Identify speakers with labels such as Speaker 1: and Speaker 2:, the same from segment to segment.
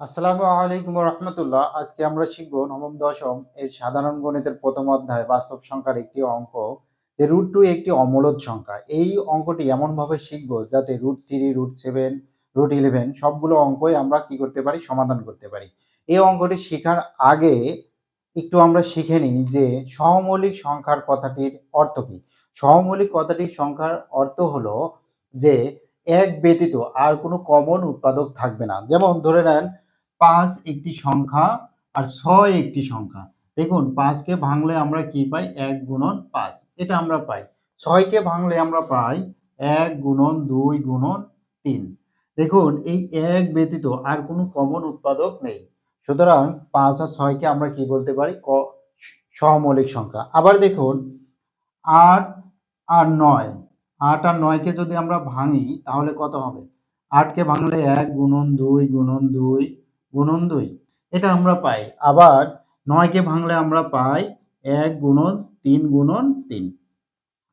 Speaker 1: আসসালামু আলাইকুম রহমতুল্লাহ। আজকে আমরা শিখব নবম দশম এর সাধারণ গণিতের প্রথম অধ্যায় বাস্তব সংখ্যার একটি অঙ্ক, যে √2 একটি অমূলদ সংখ্যা। এই অঙ্কটি এমনভাবে শিখব যাতে √3, √7, √11 সবগুলো অঙ্কই আমরা কি করতে পারি, সমাধান করতে পারি। এই অঙ্কটি শেখার আগে একটু আমরা শিখে নিই যে সহমৌলিক সংখ্যার কথাটির অর্থ কি। সহমৌলিক কথাটির সংখ্যার অর্থ হলো যে এক ব্যতীত আর কোনো কমন উৎপাদক থাকবে না। যেমন ধরে নেন 5 একটি সংখ্যা আর 6 একটি সংখ্যা। দেখুন 5 কে ভাঙলে আমরা কি পাই, 1 গুণন 5, এটা আমরা পাই। 6 কে ভাঙলে আমরা পাই 1 গুণন 2 গুণন 3। দেখুন এই এক ব্যতীত আর কোনো কমন উৎপাদক নেই। সুতরাং 5 আর 6 কে আমরা কি বলতে পারি, সহমৌলিক সংখ্যা। আবার দেখুন 8 আর 9, 8 আর 9 কে যদি আমরা ভাঙি তাহলে কত হবে, 8 কে ভাঙলে 1 গুণন 2 গুণন 2 গুণন 2, এটা আমরা পাই। আবার 9 কে ভাঙলে আমরা পাই 1 গুণন 3 গুণন 3।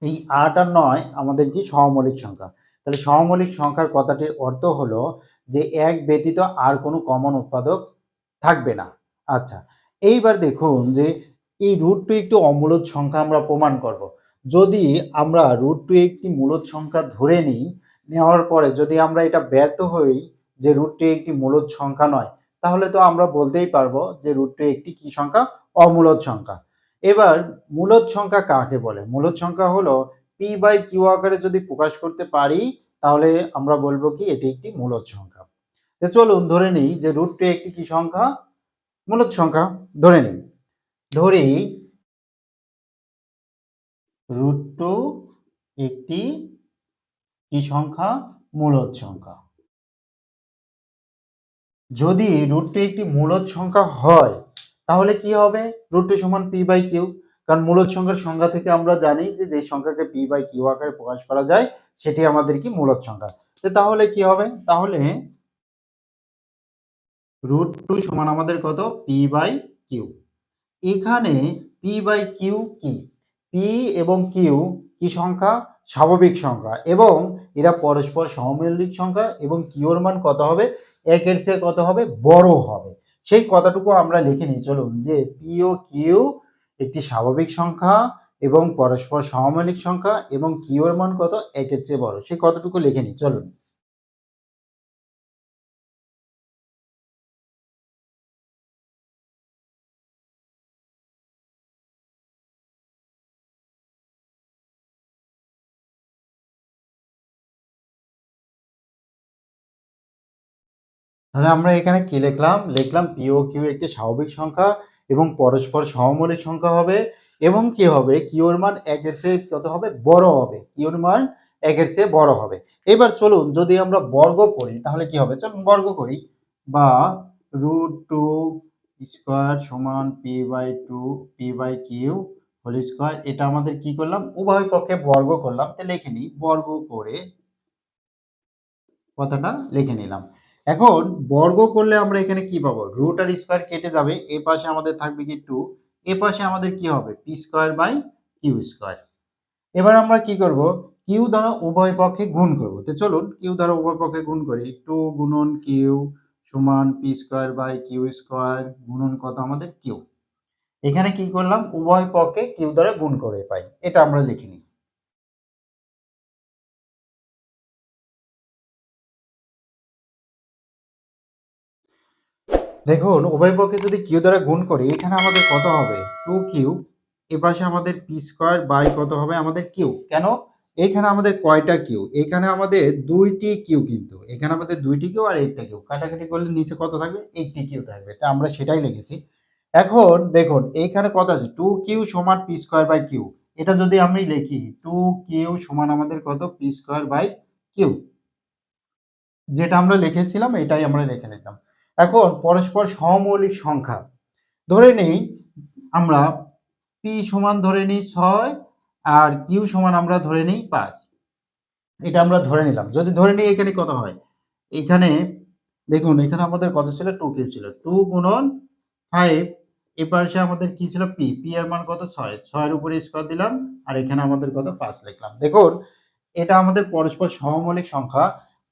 Speaker 1: এই 8 আর 9 আমাদের কি সহমৌলিক সংখ্যা। তাহলে সহমৌলিক সংখ্যার কথাটির অর্থ হলো যে এক ব্যতীত আর কোনো কমন উৎপাদক থাকবে না। আচ্ছা, এইবার দেখুন যে এই √2 একটি অমূলদ সংখ্যা আমরা প্রমাণ করব। যদি আমরা √2 একটি মূলদ সংখ্যা ধরে নিই, নেওয়ার পরে যদি আমরা এটা ব্যর্থ হই যে √2 একটি মূলদ সংখ্যা নয়, তাহলে তো আমরা বলতেই পারবো যে √2 একটি কি সংখ্যা, অমূলদ সংখ্যা। এবার মূলদ সংখ্যা কাকে বলে? মূলদ সংখ্যা হলো p/q আকারে যদি প্রকাশ করতে পারি তাহলে আমরা বলবো কি এটি একটি মূলদ সংখ্যা। তো চলুন ধরে নিই যে √2 একটি কি সংখ্যা, মূলদ সংখ্যা। ধরে নিই, ধরি √2 একটি কি সংখ্যা, মূলদ সংখ্যা। যদি √2 একটি মূলদ সংখ্যা হয় তাহলে কি হবে, √2 সমান p/q। কারণ মূলদ সংখ্যার সংজ্ঞা থেকে আমরা জানি যে যে সংখ্যাকে p/q আকারে প্রকাশ করা যায় সেটি আমাদের কি মূলদ সংখ্যা। তাহলে কি হবে, তাহলে √2 সমান আমাদের কত, p/q। এখানে p/q কি, p এবং q কি সংখ্যা, স্বাভাবিক সংখ্যা, এবং এরা পরস্পর সহমৌলিক সংখ্যা, এবং q এর মান কত হবে, 1 এর চেয়ে কত হবে, বড় হবে। সেই কথাটুকু আমরা লিখে নিই, চলুন, যে p ও q একটি স্বাভাবিক সংখ্যা এবং পরস্পর সহমৌলিক সংখ্যা, এবং q এর মান কত, 1 এর চেয়ে বড়। সেই কথাটুকু লিখে নিই, চলুন। তাহলে আমরা এখানে কি লিখলাম, লিখলাম পি ও কিউ একটি স্বাভাবিক সংখ্যা এবং পরস্পর সহমৌলিক সংখ্যা হবে, এবং কি হবে, কিউ এর মান 1 এর চেয়ে কত হবে, বড় হবে। কিউ এর মান 1 এর চেয়ে বড় হবে। এবার চলুন যদি আমরা বর্গ করি তাহলে কি হবে, চলুন বর্গ করি। বা √2 স্কয়ার সমান p/2 p/কিউ হোল স্কয়ার, এটা আমাদের কি করলাম, উভয় পক্ষে বর্গ করলাম। তো লিখে নিই, বর্গ করে কথাটা লিখে নিলাম। এখন বর্গ করলে আমরা এখানে কি পাবো, রুট আর স্কয়ার কেটে যাবে, এ পাশে আমাদের থাকবে কি 2, এ পাশে আমাদের কি হবে, p²/q²। এবার আমরা কি করব, কিউ দ্বারা উভয় পক্ষে গুণ করব। তো চলুন কিউ দ্বারা উভয় পক্ষে গুণ করি। 2 গুণন কিউ সমান p²/q² গুণন কত আমাদের কিউ। এখানে কি করলাম, উভয় পক্ষে কিউ দ্বারা গুণ করে পাই, এটা আমরা লিখে নিই। দেখুন উভয় পক্ষে যদি কিউ দ্বারা গুণ করি এখানে আমাদের কত হবে, 2q। এপাশে আমাদের p² কত হবে, আমাদের কিউ। কেন, এখানে আমাদের কয়টা কিউ, এখানে আমাদের দুইটি কিউ, কিন্তু এখানে আমাদের দুইটি কিউ আর একটা কিউ, কাটাকাটি করলে নিচে কত থাকবে, একটি কিউ থাকবে। তা আমরা সেটাই লিখেছি। এখন দেখুন এইখানে কত আছে, 2q সমান p²/কিউ। এটা যদি আমি লিখি 2q সমান আমাদের কত, p²/কিউ, যেটা আমরা লিখেছিলাম এটাই আমরা লিখে নিলাম। এখন পরস্পর সহমৌলিক সংখ্যা ধরে নেই আমরা, p সমান ধরে নিই 6 আর q সমান আমরা ধরে নিই 5। এটা আমরা ধরে নিলাম। যদি ধরে নিই এখানে কত হয়, এখানে দেখুন এখানে আমাদের কত ছিল, 2q ছিল, 2 গুণন 5, এ পাশে আমাদের কি ছিল, p এর মান কত, 6, 6 এর উপরে স্কয়ার দিলাম, আর এখানে আমাদের কত, 5 লিখলাম। দেখুন এটা আমাদের পরস্পর সহমৌলিক সংখ্যা।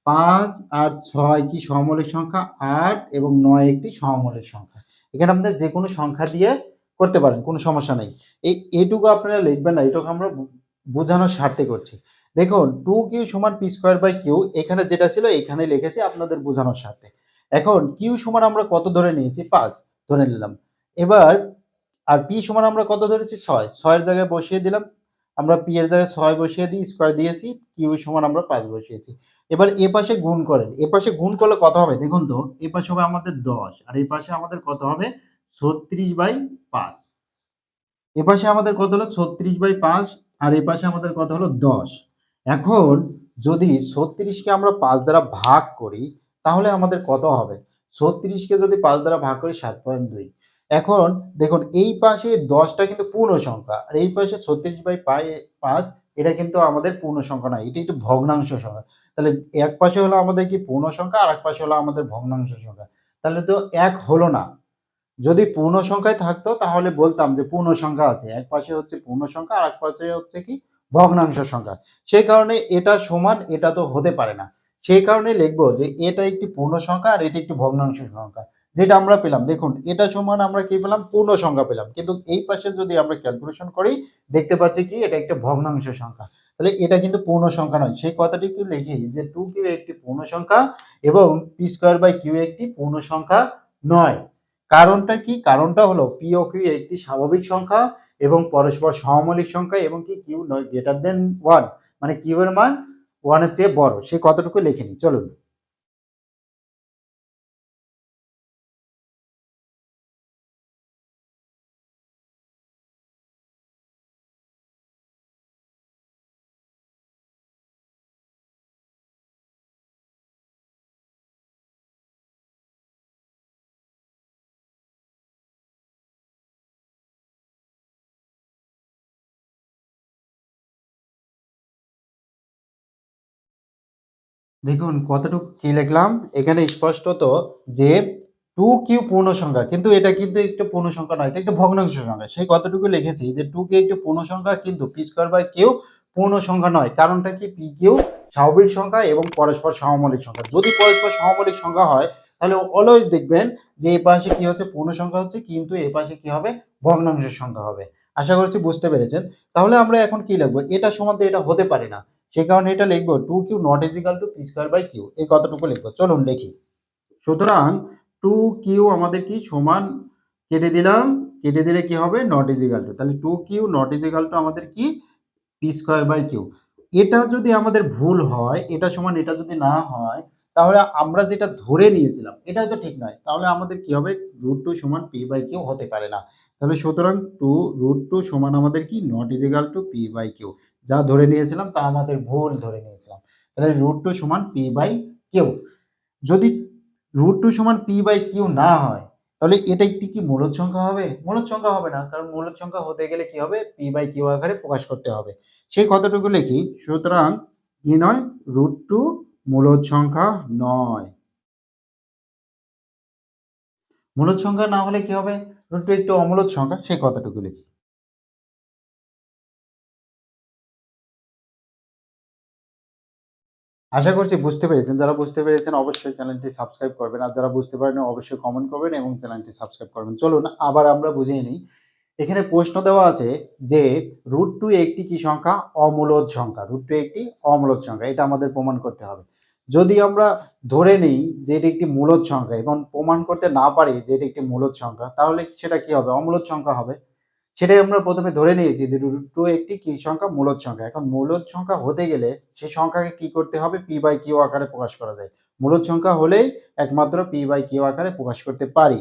Speaker 1: 5 আর 6 কি সহমৌলিক সংখ্যা, 8 এবং 9 একটি সহমৌলিক সংখ্যা। এখানে আপনারা যে কোনো সংখ্যা দিয়ে করতে পারেন, কোনো সমস্যা নেই। এইটুকু আপনারা লিখবেন না, এটুকু আমরা বোঝানোর স্বার্থে করছি। দেখুন 2q সমান p স্কয়ার বাই q, এখানে যেটা ছিল এখানে লিখেছি আপনাদের বোঝানোর স্বার্থে। এখন q সমান আমরা কত ধরে নিয়েছি, 5 ধরে নিলাম। এবার আর p সমান আমরা কত ধরেছি, 6, 6 এর জায়গায় বসিয়ে দিলাম। আমরা p এর জায়গায় 6 বসিয়ে দিই, স্কয়ার দিয়েছি, q সমান আমরা 5 বসিয়েছি। এবার এ পাশে গুণ করেন, এ পাশে গুণ করলে কত হবে দেখুন তো, এ পাশে হবে আমাদের 10 আর এই পাশে আমাদের কত হবে 36/5। এ পাশে আমাদের কত হলো 36/5 আর এই পাশে আমাদের কত হলো 10। এখন যদি 36 কে আমরা 5 দ্বারা ভাগ করি তাহলে আমাদের কত হবে, 36 কে যদি 5 দ্বারা ভাগ করি 7.2। এখন দেখুন এই পাশে 10টা কিন্তু পূর্ণ সংখ্যা আর এই পাশে 36/5 এটা কিন্তু আমাদের পূর্ণ সংখ্যা নয়, এটা একটু ভগ্নাংশ সংখ্যা। তাহলে এক পাশে হলো আমাদের কি পূর্ণ সংখ্যা আর এক পাশে হলো আমাদের ভগ্নাংশ সংখ্যা, তাহলে তো এক হলো না। যদি পূর্ণ সংখ্যায় থাকতো তাহলে বলতাম যে পূর্ণ সংখ্যা আছে, এক পাশে হচ্ছে পূর্ণ সংখ্যা আর এক পাশে হচ্ছে কি ভগ্নাংশ সংখ্যা। সেই কারণে এটা সমান এটা তো হতে পারে না, সেই কারণে লিখবো যে এটা একটি পূর্ণ সংখ্যা আর এটা একটি ভগ্নাংশ সংখ্যা। যেটা আমরা পেলাম দেখুন এটা সমান আমরা কি পেলাম, পূর্ণ সংখ্যা পেলাম, কিন্তু এই পাশে যদি আমরা ক্যালকুলেশন করি দেখতে পাচ্ছি কি এটা একটা ভগ্নাংশ সংখ্যা। তাহলে এটা কিন্তু পূর্ণ সংখ্যা নয়, সেই কথাটি কি লিখি যে 2q একটি পূর্ণ সংখ্যা এবং p স্কয়ার বাই q একটি পূর্ণ সংখ্যা নয়। কারণটা কি, কারণটা হলো পি ও কিউ একটি স্বাভাবিক সংখ্যা এবং পরস্পর সহমৌলিক সংখ্যা এবং কি কিউ নয় গ্রেটার দেন 1, মানে কিউ এর মান 1 এর চেয়ে বড়, সে কতটুকু লিখে নি চলুন। দেখুন কতটুকু কি লিখলাম এখানে স্পষ্টত যে 2q পূর্ণ সংখ্যা, কিন্তু এটা কিন্তু একটা পূর্ণ সংখ্যা নয়, এটা একটা ভগ্নাংশ সংখ্যা, সেই কতটুকু লিখেছি যে 2q একটি পূর্ণ সংখ্যা কিন্তু p স্কয়ার বাই q পূর্ণ সংখ্যা নয়। কারণটা কি, pq স্বাভাবিক সংখ্যা এবং পরস্পর সহমৌলিক সংখ্যা। যদি পরস্পর সহমৌলিক সংখ্যা হয় তাহলে অলওয়েজ দেখবেন যে এই পাশে কি হচ্ছে পূর্ণ সংখ্যা হচ্ছে, কিন্তু এই পাশে কি হবে ভগ্নাংশ সংখ্যা হবে। আশা করছি বুঝতে পেরেছেন। তাহলে আমরা এখন কি লিখবো, এটা সমান তো এটা হতে পারে না, সেই কারণে এটা লিখবো 2q not is equal to p square by q, এই কতটুকু লিখবো চলুন লিখি। সুতরাং 2q আমাদের কি সমান, কেটে দিলাম, কেটে দিলে কি হবে নট ইজিক্যাল টু, তাহলে 2q নট ইজিক্যাল টু আমাদের কি পি স্কয়ার বাই কিউ। এটা যদি আমাদের ভুল হয়, এটা সমান এটা যদি না হয় তাহলে আমরা যেটা ধরে নিয়েছিলাম এটাই তো ঠিক নয়, তাহলে আমাদের কি হবে √2 সমান পি বাই কিউ হতে পারে না। তাহলে সুতরাং √2 সমান আমাদের কি not is equal to p by q, যা ধরে নিয়েছিলাম তা আমাদের ভুল ধরে নিয়েছিলাম। তাহলে √2 সমান পি বাই কিউ। যদি √2 সমান পি বাই কিউ না হয় তাহলে এটা একটি কি মূলদ সংখ্যা হবে, মূলদ সংখ্যা হবে না, কারণ মূলদ সংখ্যা হতে গেলে কি হবে পি বাই কিউ আকারে প্রকাশ করতে হবে। সেই কতটুকু লিখি, সুতরাং কি নয়, √2 মূলদ সংখ্যা নয়। মূলদ সংখ্যা না হলে কি হবে, √2 একটি অমূলদ সংখ্যা, সেই কতটুকু লিখি। আশা করছি বুঝতে পেরেছেন, যারা বুঝতে পেরেছেন অবশ্যই চ্যানেলটি সাবস্ক্রাইব করবেন আর যারা বুঝতে পারেন অবশ্যই কমেন্ট করবেন এবং চ্যানেলটি সাবস্ক্রাইব করবেন। চলুন আবার আমরা বুঝিয়ে নিই। এখানে প্রশ্ন দেওয়া আছে যে √2 একটি কি সংখ্যা, অমূলদ সংখ্যা, √2 একটি অমূলদ সংখ্যা, এটা আমাদের প্রমাণ করতে হবে। যদি আমরা ধরে নিই যে এটি একটি মূলদ সংখ্যা এবং প্রমাণ করতে না পারি যে এটি একটি মূলদ সংখ্যা, তাহলে সেটা কি হবে, অমূলদ সংখ্যা হবে। সেটাই আমরা প্রথমে ধরে নিয়েছি যে √2 একটি কি সংখ্যা, মূলদ সংখ্যা। এখন মূলদ সংখ্যা হতে গেলে সেই সংখ্যাকে কি করতে হবে, পি বাই কিউ আকারে প্রকাশ করা যায়। মূলদ সংখ্যা হলেই একমাত্র পি বাই কিউ আকারে প্রকাশ করতে পারি।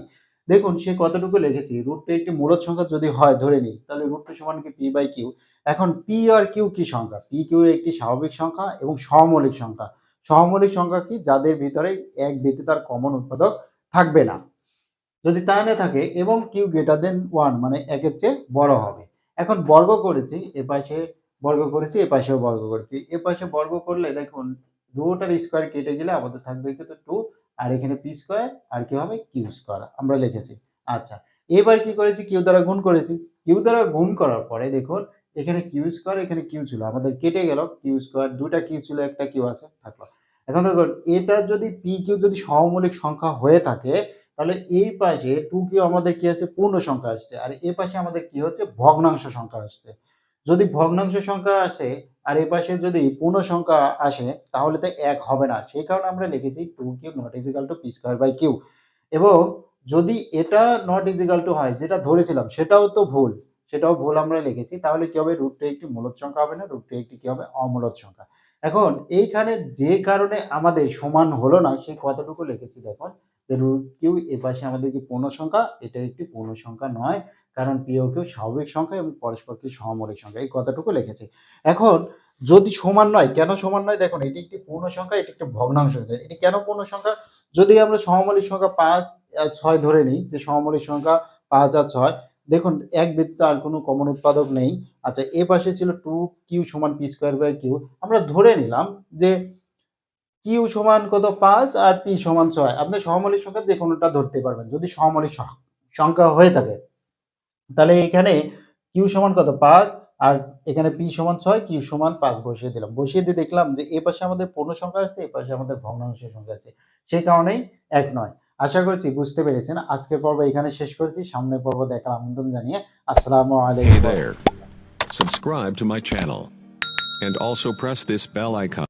Speaker 1: দেখুন সে কতটুকু লিখেছি, √2 একটি মূলদ সংখ্যা যদি হয় ধরে নিই তাহলে √2 সমান কি পি বাই কিউ। এখন পি আর কিউ কি সংখ্যা, পি কিউ একটি স্বাভাবিক সংখ্যা এবং সহমৌলিক সংখ্যা। সহমৌলিক সংখ্যা কি, যাদের ভিতরে এক ব্যতীত আর কমন উৎপাদক থাকবে না। যদি তা না থাকে এবং কিউ গ্রেটার দেন 1, মানে একের চেয়ে বড় হবে। এখন বর্গ করেছি, এপাশে বর্গ করেছি, এপাশেও বর্গ করেছি। এপাশে বর্গ করলে দেখুন রুট আর স্কয়ার কেটে গেলে আমাদের থাকবে কিন্তু 2, আর এখানে পি স্কয়ার আর কি হবে কিউ স্কয়ার আমরা লিখেছি। আচ্ছা, এবার কি করেছি, কিউ দ্বারা গুণ করেছি। কিউ দ্বারা গুণ করার পরে দেখুন এখানে কিউ স্কয়ার এখানে কিউ ছিল, আমাদের কেটে গেল কিউ স্কয়ার, দুটা কিউ ছিল একটা কিউ আছে থাকলো। এখন দেখুন এটা যদি পি কিউ যদি সহমৌলিক সংখ্যা হয়ে থাকে তাহলে এই পাশে টু কিউ আমাদের কি আছে পূর্ণ সংখ্যা আসছে, আর এই পাশে আমাদের কি হচ্ছে ভগ্নাংশ সংখ্যা আসছে। যদি ভগ্নাংশ সংখ্যা আসে আর এই পাশে যদি পূর্ণ সংখ্যা আসে তাহলে তো এক হবে না, সেই কারণে আমরা লিখেছি two q not is equal to p square by q. এবং যদি এটা নট ইজিক্যাল টু হয় যেটা ধরেছিলাম সেটাও তো ভুল, সেটাও ভুল আমরা লিখেছি, তাহলে কি হবে রুট টু একটি মূলদ সংখ্যা হবে না, রুট টু একটি কি হবে অমূলদ সংখ্যা। এখন এইখানে যে কারণে আমাদের সমান হলো না সেই কতটুকু লিখেছি দেখুন, যে রুট কিউ এ পাশে আমাদের কি পূর্ণ সংখ্যা, এটা একটি পূর্ণ সংখ্যা নয়, কারণ পি ও কিউ স্বাভাবিক সংখ্যা এবং পরস্পর কি সহমৌলিক সংখ্যা, এই কথাটুকু লিখেছি। এখন যদি সমান নয়, কেন সমান নয় দেখুন, এটি একটি পূর্ণ সংখ্যা, এটি একটি ভগ্নাংশ সংখ্যা। এটি কেন পূর্ণ সংখ্যা? যদি আমরা সহমৌলিক সংখ্যা 5 আর 6 ধরে নিই, যে সহমৌলিক সংখ্যা 5 আর 6, দেখুন এক বৃত্তে আর কোনো কমন উৎপাদক নেই। আচ্ছা এ পাশে ছিল টু কিউ সমান পি স্কোয়ার বাই কিউ, আমরা ধরে নিলাম যে কিউ সমান কত 5 আর পি সমান 6, আপনি সহমৌলিক সংখ্যা যে কোনোটা ধরতে পারবেন যদি সহমৌলিক সংখ্যা হয়ে থাকে। তাহলে এখানে কিউ সমান কত 5 আর এখানে পি সমান 6, কিউ সমান 5 বসিয়ে দিলাম, বসিয়ে দিয়ে দেখলাম যে এ পাশে আমাদের পূর্ণ সংখ্যা আসছে, এ পাশে আমাদের ভগ্নাংশের সংখ্যা আছে, সেই কারণেই এক নয়। আশা করছি বুঝতে পেরেছেন। আজকের পর্ব এখানে শেষ করছি, সামনের পর্ব দেখার আমন্ত্রণ জানিয়ে আসসালামু
Speaker 2: Hey
Speaker 1: আলাইকুম।
Speaker 2: there. Subscribe to my channel and also press this bell icon.